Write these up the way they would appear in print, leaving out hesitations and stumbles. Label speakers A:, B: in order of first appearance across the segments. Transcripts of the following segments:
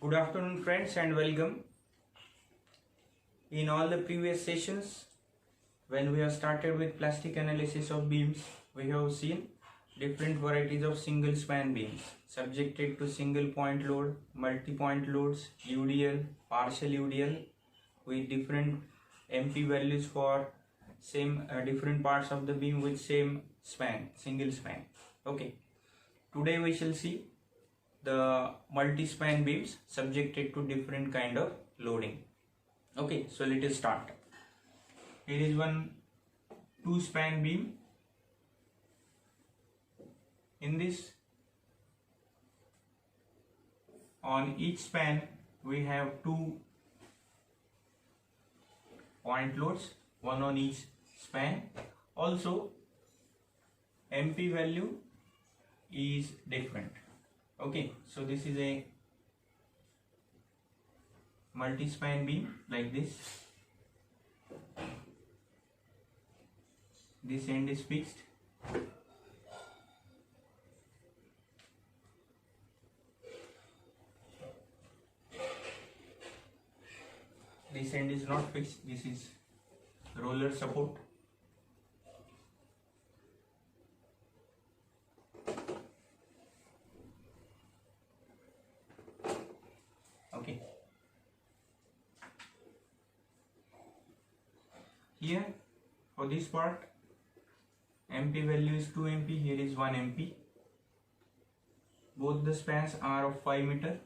A: Good afternoon friends and welcome. In all the previous sessions, when we have started with plastic analysis of beams, we have seen different varieties of single span beams subjected to single point load, multi-point loads, UDL, partial UDL with different MP values for same different parts of the beam with same span, single span. Okay, today we shall see the multi-span beams subjected to different kind of loading. Okay, so let us start. Here is one 2-span beam. In this, on each span we have 2 point loads, one on each span. Also MP value is different. Okay, so this is a multi-span beam like this. This end is fixed. This end is not fixed. This is roller support. Okay. Here for this part, MP value is 2 MP. Here is 1 MP. Both the spans are of 5 meter.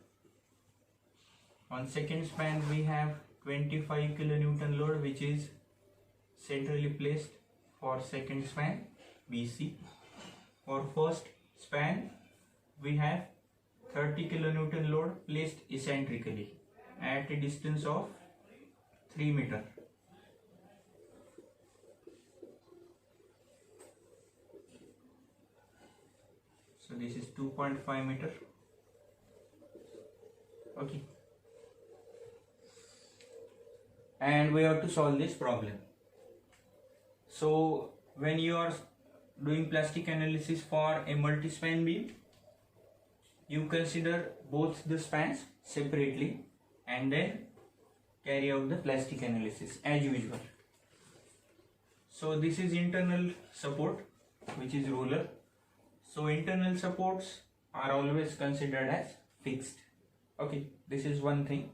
A: On second span we have 25 kilonewton load, which is centrally placed for second span BC. For first span we have 30 kilonewton load placed eccentrically at a distance of 3 meter. So this is 2.5 meter. Okay. And we have to solve this problem. So when you are doing plastic analysis for a multi-span beam, you consider both the spans separately and then carry out the plastic analysis as usual. So this is internal support, which is roller. So internal supports are always considered as fixed. Okay, this is one thing.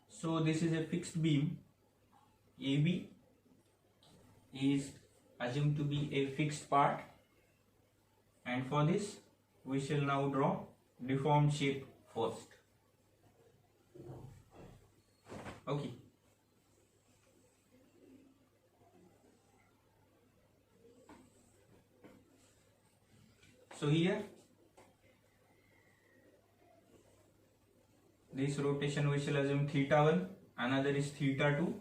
A: So this is a fixed beam. AB is assumed to be a fixed part, and for this we shall now draw deformed shape first. Okay. So here this rotation we shall assume theta 1, another is theta 2,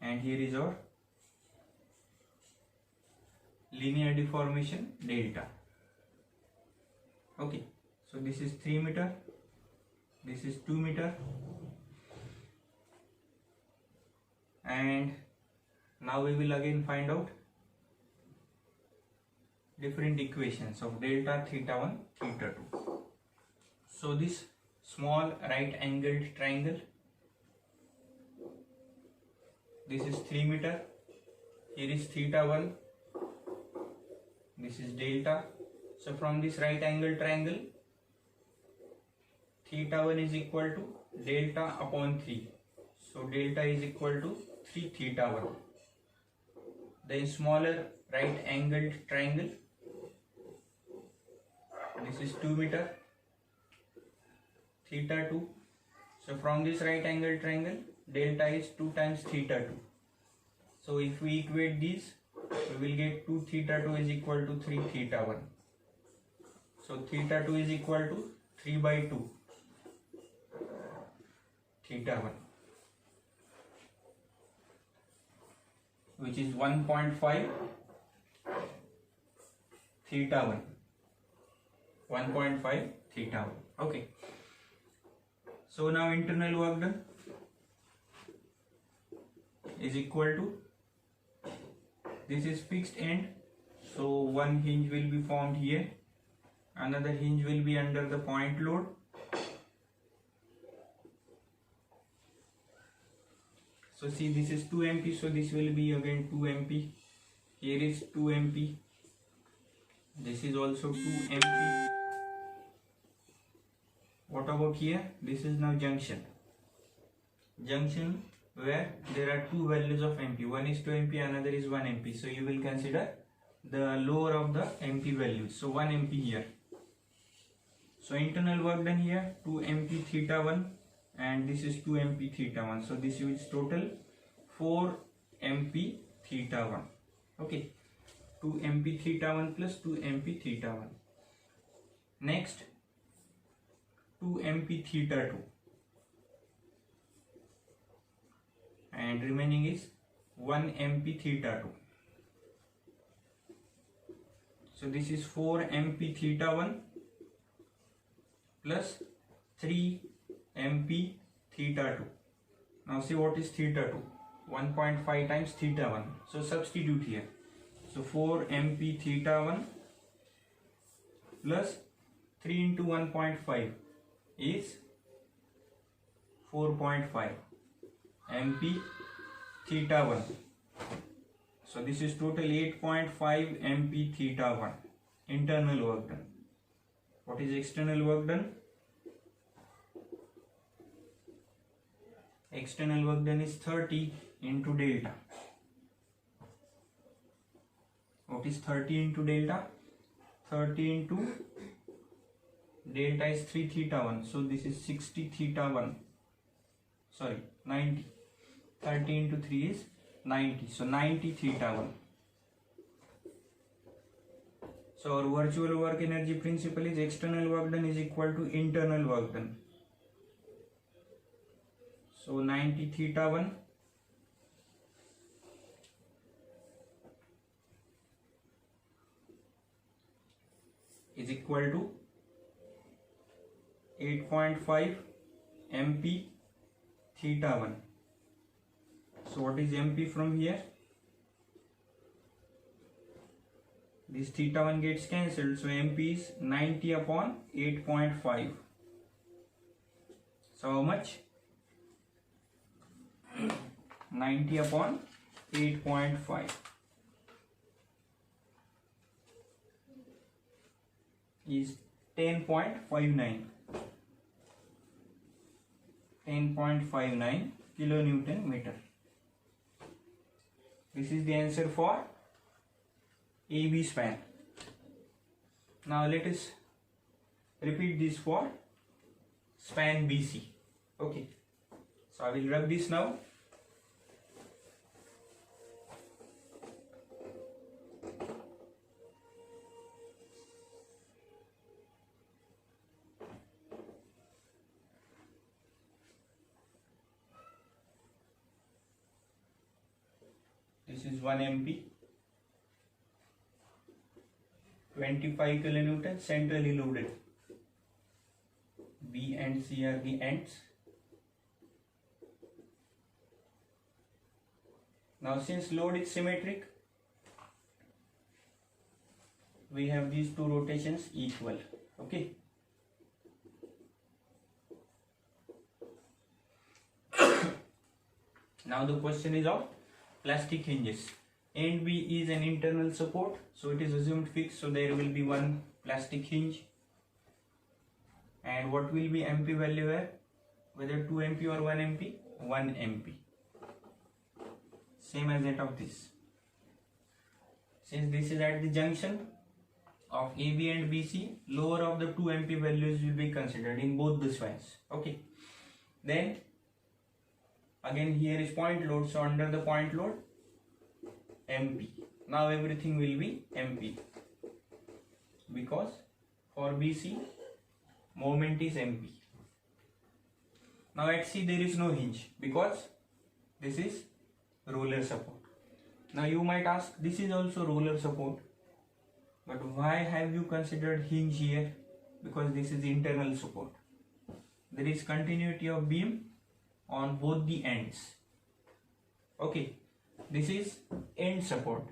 A: and here is our linear deformation delta. Okay, so this is 3 meter, this is 2 meter, and now we will again find out different equations of delta, theta 1, theta 2. So this small right angled triangle, this is 3 meter, here is theta 1, this is delta. So from this right angled triangle, theta 1 is equal to delta upon 3. So delta is equal to 3 theta 1. Then smaller right angled triangle, this is 2 meter, theta 2. So from this right angled triangle, delta is 2 times theta 2. So if we equate these, we will get 2 theta 2 is equal to 3 theta 1. So theta 2 is equal to 3 by 2 theta 1, which is 1.5 theta 1. 1.5 theta 1. Okay. So now internal work done is equal to, this is fixed end, so one hinge will be formed here, another hinge will be under the point load, So see, this is 2 MP, so this will be again 2 MP. Here is 2 MP. This is also 2 MP. What about here? This is now junction. Junction where there are two values of MP. One is 2 MP, another is 1 MP. So you will consider the lower of the MP values. So 1 MP here. So internal work done here 2 MP theta 1, and this is 2 MP theta 1. So this is total 4 MP theta 1. Okay. 2 MP theta 1 plus 2 MP theta 1. Next 2 MP theta 2. And remaining is 1 MP theta 2. So this is 4 MP theta 1 plus 3 MP theta 2. Now see what is theta 2. 1.5 times theta 1. So substitute here. So 4 MP theta 1 plus 3 into 1.5 is 4.5 MP theta 1. So this is total 8.5 MP theta 1. Internal work done. What is external work done? External work done is 30 into delta. What is 30 into delta? 30 into delta is 3 theta 1. So this is 60 theta 1. Sorry, 90. 30 into 3 is 90. So 90 theta 1. So our virtual work energy principle is external work done is equal to internal work done. So 90 theta 1 is equal to 8.5 MP theta 1. So what is MP from here? This theta 1 gets cancelled, so MP is 90 upon 8.5. So how much? 90 upon 8.5 is 10.59 kilonewton meter. This is the answer for AB span. Now let us repeat this for span BC. Okay, so I will rub this now. This is 1 MP, 25 kilonewton, centrally loaded. B and C are the ends. Now since load is symmetric, we have these two rotations equal. Okay. Now the question is of plastic hinges. A and B is an internal support, so it is assumed fixed, so there will be one plastic hinge. And what will be MP value here? Whether 2 MP or 1 MP? 1 MP. Same as that of this. Since this is at the junction of AB and BC, lower of the 2 MP values will be considered in both the spans. Okay. Then again here is point load, so under the point load MP. Now everything will be MP because for BC moment is MP. Now at C there is no hinge because this is roller support. Now you might ask, this is also roller support, but why have you considered hinge here? Because this is internal support. There is continuity of beam on both the ends. Okay, this is end support.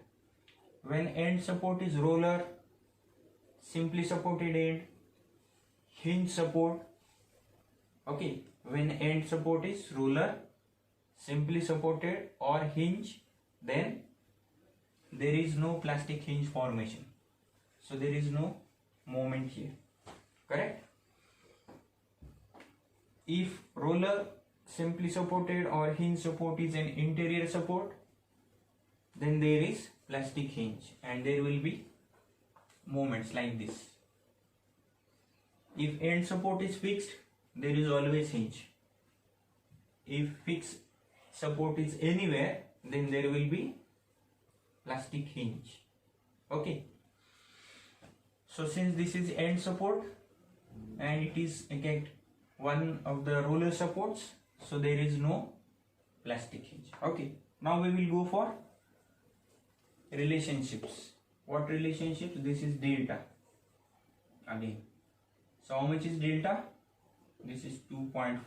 A: When end support is roller, simply supported end, hinge support. Okay, when end support is roller, simply supported or hinge, then there is no plastic hinge formation. So there is no moment here. Correct? If roller simply supported or hinge support is an interior support, then there is plastic hinge and there will be moments like this. If end support is fixed, there is always hinge. If fixed support is anywhere, then there will be plastic hinge. Okay. So since this is end support and it is again one of the roller supports, so there is no plastic hinge. Okay. Now we will go for relationships. What relationships? This is delta. Again. So how much is delta? This is 2.5.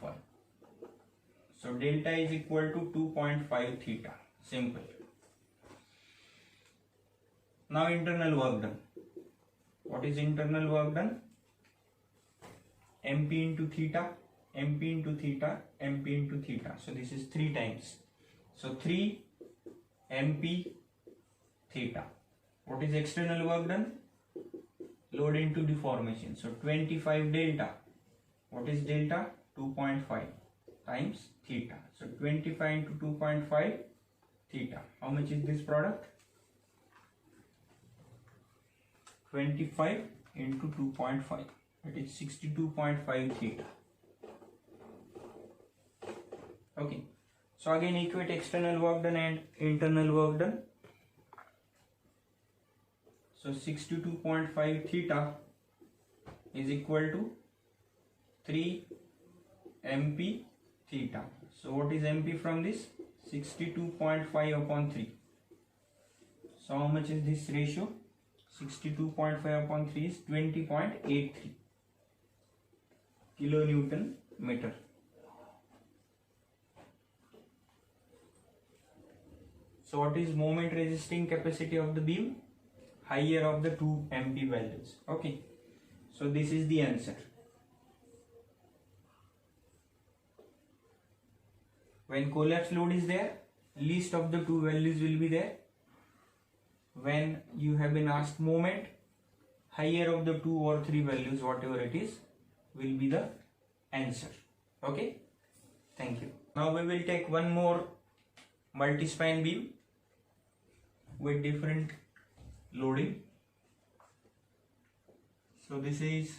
A: So delta is equal to 2.5 theta. Simple. Now internal work done. What is internal work done? MP into theta, MP into theta, MP into theta. So this is 3 times. So 3 MP theta. What is external work done? Load into deformation. So 25 delta. What is delta? 2.5 times theta. So 25 into 2.5 theta. How much is this product? 25 into 2.5. It is 62.5 theta. Okay. So again equate external work done and internal work done. So 62.5 theta is equal to 3 MP theta. So what is MP from this? 62.5 upon 3. So how much is this ratio? 62.5 upon 3 is 20.83 kilonewton meter. So what is moment resisting capacity of the beam? Higher of the 2 MP values. Okay. So this is the answer. When collapse load is there, least of the 2 values will be there. When you have been asked moment, higher of the 2 or 3 values, whatever it is, will be the answer. Okay. Thank you. Now we will take one more multi-span beam with different loading. So this is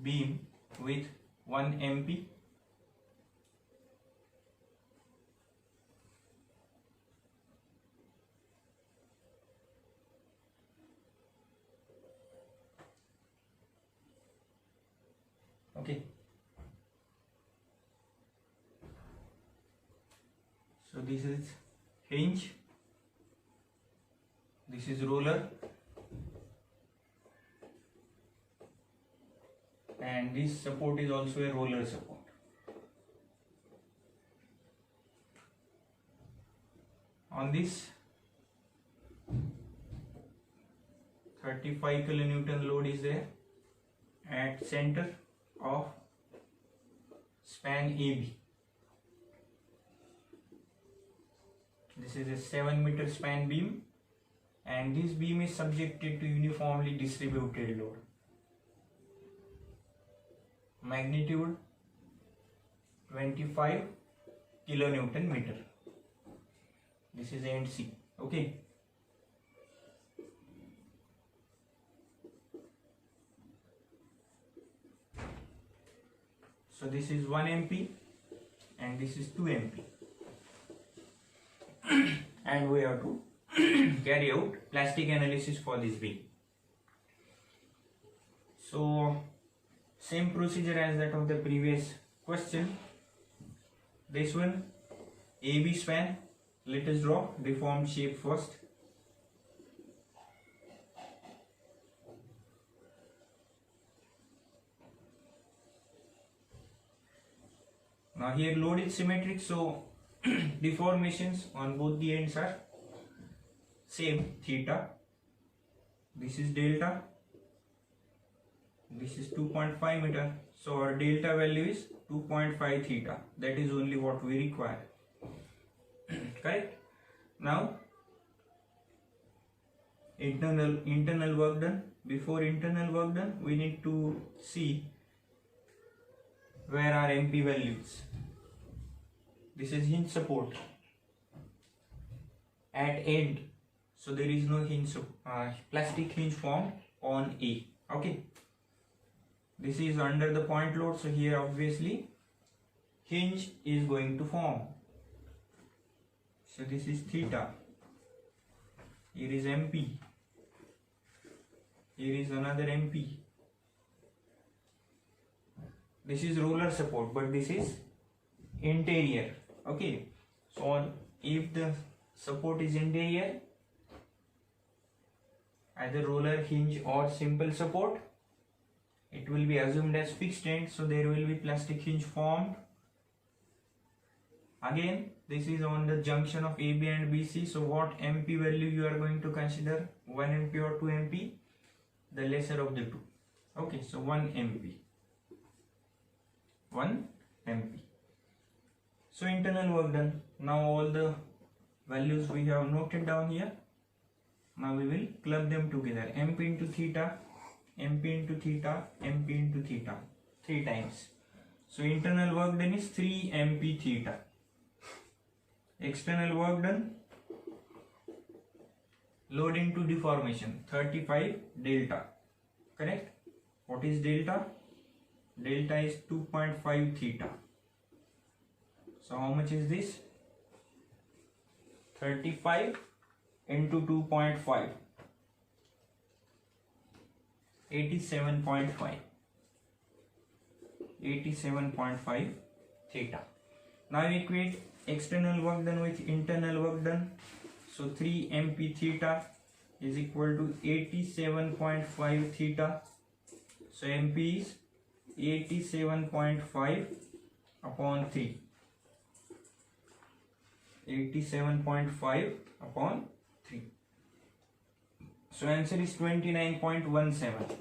A: beam with 1 MP. Okay. So this is hinge, this is roller, and this support is also a roller support. On this 35 kilonewton load is there at center of span AB. This is a 7 meter span beam and this beam is subjected to uniformly distributed load. Magnitude 25 kilonewton meter. This is end C. Okay. So this is 1 MP and this is 2 MP. And we have to carry out plastic analysis for this beam. So same procedure as that of the previous question. This one AB span, let us draw deformed shape first. Now here load is symmetric, so deformations on both the ends are same theta. This is delta this is 2.5 meter. So our delta value is 2.5 theta. That is only what we require. Correct. Now internal work done. Before internal work done, we need to see where are MP values. This is hinge support at end, so there is no hinge plastic hinge formed on A. Okay, this is under the point load, so here obviously hinge is going to form. So this is theta, here is MP, here is another MP. This is roller support, but this is interior. Okay, so if the support is interior, either roller, hinge or simple support, it will be assumed as fixed end, so there will be plastic hinge formed. Again, this is on the junction of AB and BC, so what MP value you are going to consider, 1 MP or 2 MP, the lesser of the two. Okay, so 1 MP. 1 MP. So internal work done. Now all the values we have noted down here. Now we will club them together. MP into theta, MP into theta, MP into theta. 3 times. So internal work done is 3 MP theta. External work done, load into deformation, 35 delta. Correct? What is delta? Delta is 2.5 theta. So how much is this? 35 into 2.5, 87.5. 87.5 theta. Now equate external work done with internal work done. So 3 MP theta is equal to 87.5 theta. So MP is 87.5 upon 3. 87.5 upon 3. So answer is 29.17.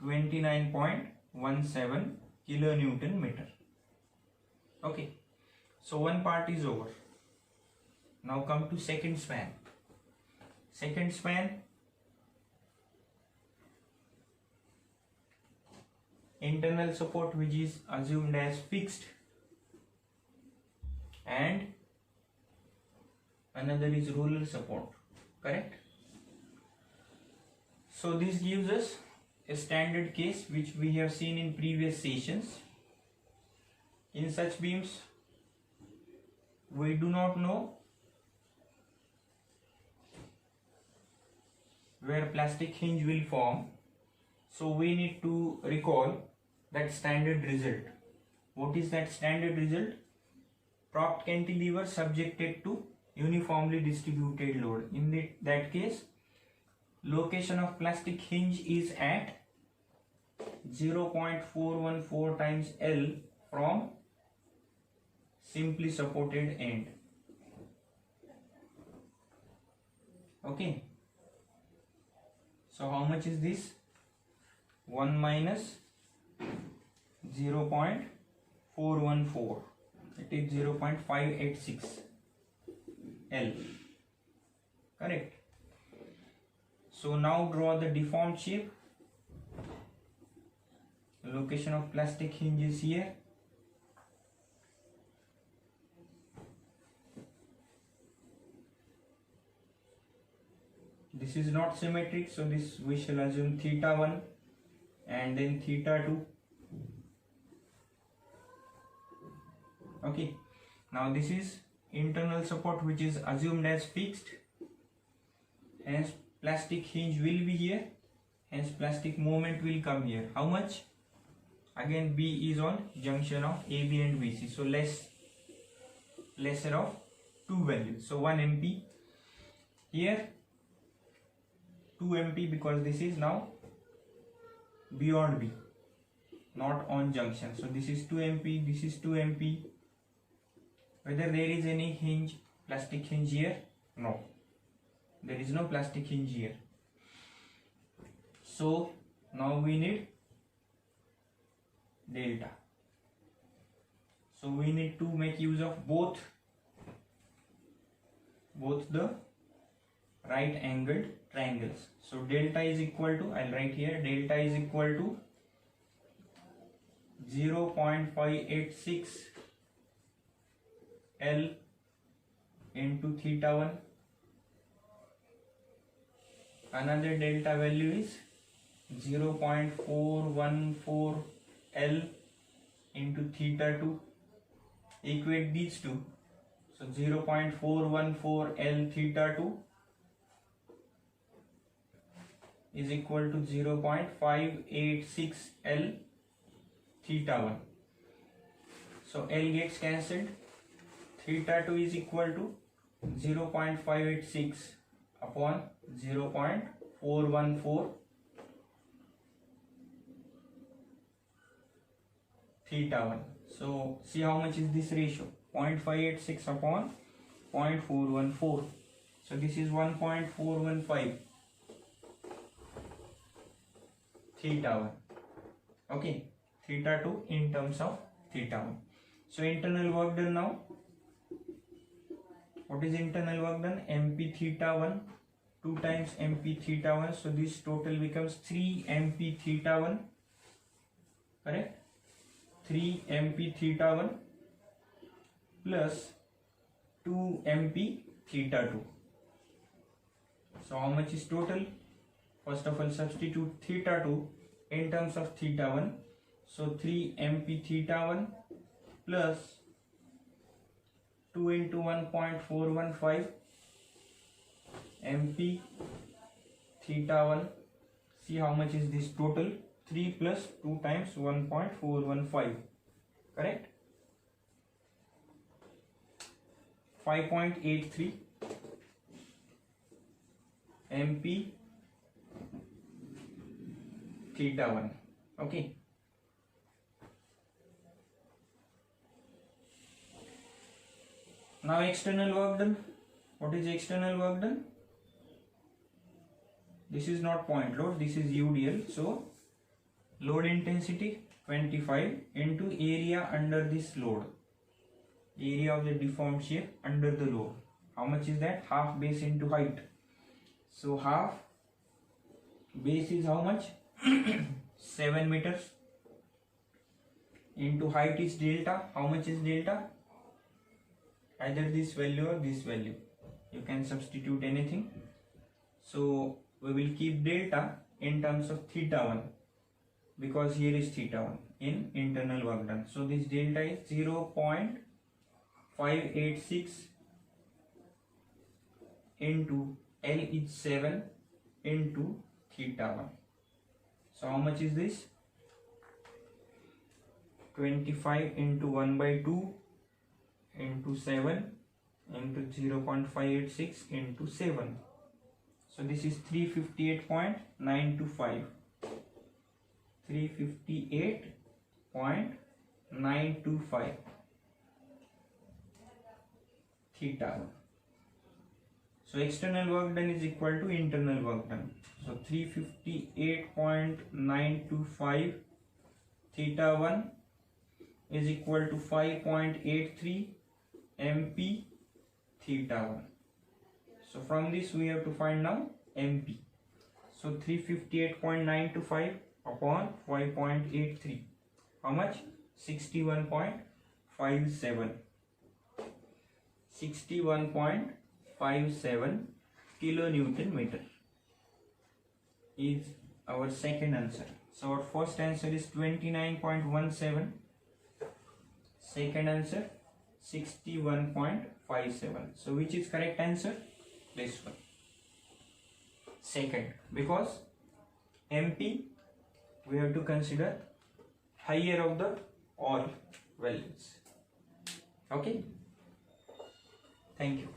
A: 29.17 kilonewton meter. Okay. So one part is over. Now come to second span. Second span, internal support which is assumed as fixed, and another is roller support. Correct? So this gives us a standard case which we have seen in previous sessions. In such beams, we do not know where plastic hinge will form, so we need to recall that standard result. What is that standard result? Propped cantilever subjected to uniformly distributed load. In that case, location of plastic hinge is at 0.414 times L from simply supported end. Okay. So how much is this? 1 minus 0.414. It is 0.586 L. Correct. So now draw the deformed shape. The location of plastic hinge is here. This is not symmetric, so this we shall assume theta 1 and then theta 2. Okay. Now this is internal support which is assumed as fixed. Hence plastic hinge will be here. Hence plastic moment will come here. How much? Again B is on junction of AB and BC. So lesser of 2 values. So 1 MP. Here 2 MP because this is now beyond B, not on junction. So this is 2 MP, this is 2 MP. Whether there is any hinge, plastic hinge here? No. There is no plastic hinge here. So Now we need delta. So we need to make use of both the right angled triangles. So delta is equal to, I'll write here, delta is equal to 0.586 L into theta 1. Another delta value is 0.414 L into theta 2. Equate these two. So 0.414 L theta 2 is equal to 0.586 L theta 1. So L gets cancelled. Theta 2 is equal to 0.586 upon 0.414 theta 1. So see how much is this ratio, 0.586 upon 0.414. So this is 1.415 theta 1. Okay, theta 2 in terms of theta 1. So internal work done now. What is internal work done? MP theta 1 2 times MP theta 1. So this total becomes 3 MP theta 1. Correct? 3 MP theta 1 plus 2 MP theta 2. So how much is total? First of all, substitute theta 2 in terms of theta 1. So 3 MP theta 1 plus 2 into 1.415 MP theta 1. See how much is this total? 3 plus 2 times 1.415. Correct? 5.83 MP theta 1. Okay. Now external work done. What is external work done? This is not point load, this is UDL. So load intensity 25 into area under this load. Area of the deformed shape under the load. How much is that? Half base into height. So half base is how much? 7 meters into height is delta. How much is delta? Either this value or this value. You can substitute anything. So we will keep delta in terms of theta 1 because here is theta 1 in internal work done. So this delta is 0.586 into L is 7 into theta 1. So how much is this? 25 into 1 by 2 into 7 into 0.586 into 7. So this is 358.925. 358.925 theta 1. So external work done is equal to internal work done. So 358.925 theta 1 is equal to 5.83 MP theta 1. So from this we have to find now MP. So 358.925 upon 5.83. How much? 61.57. 61.57 kilonewton meter is our second answer. So our first answer is 29.17. Second answer 61.57. So which is correct answer? This one. Second, because MP we have to consider higher of the all values. Okay. Thank you.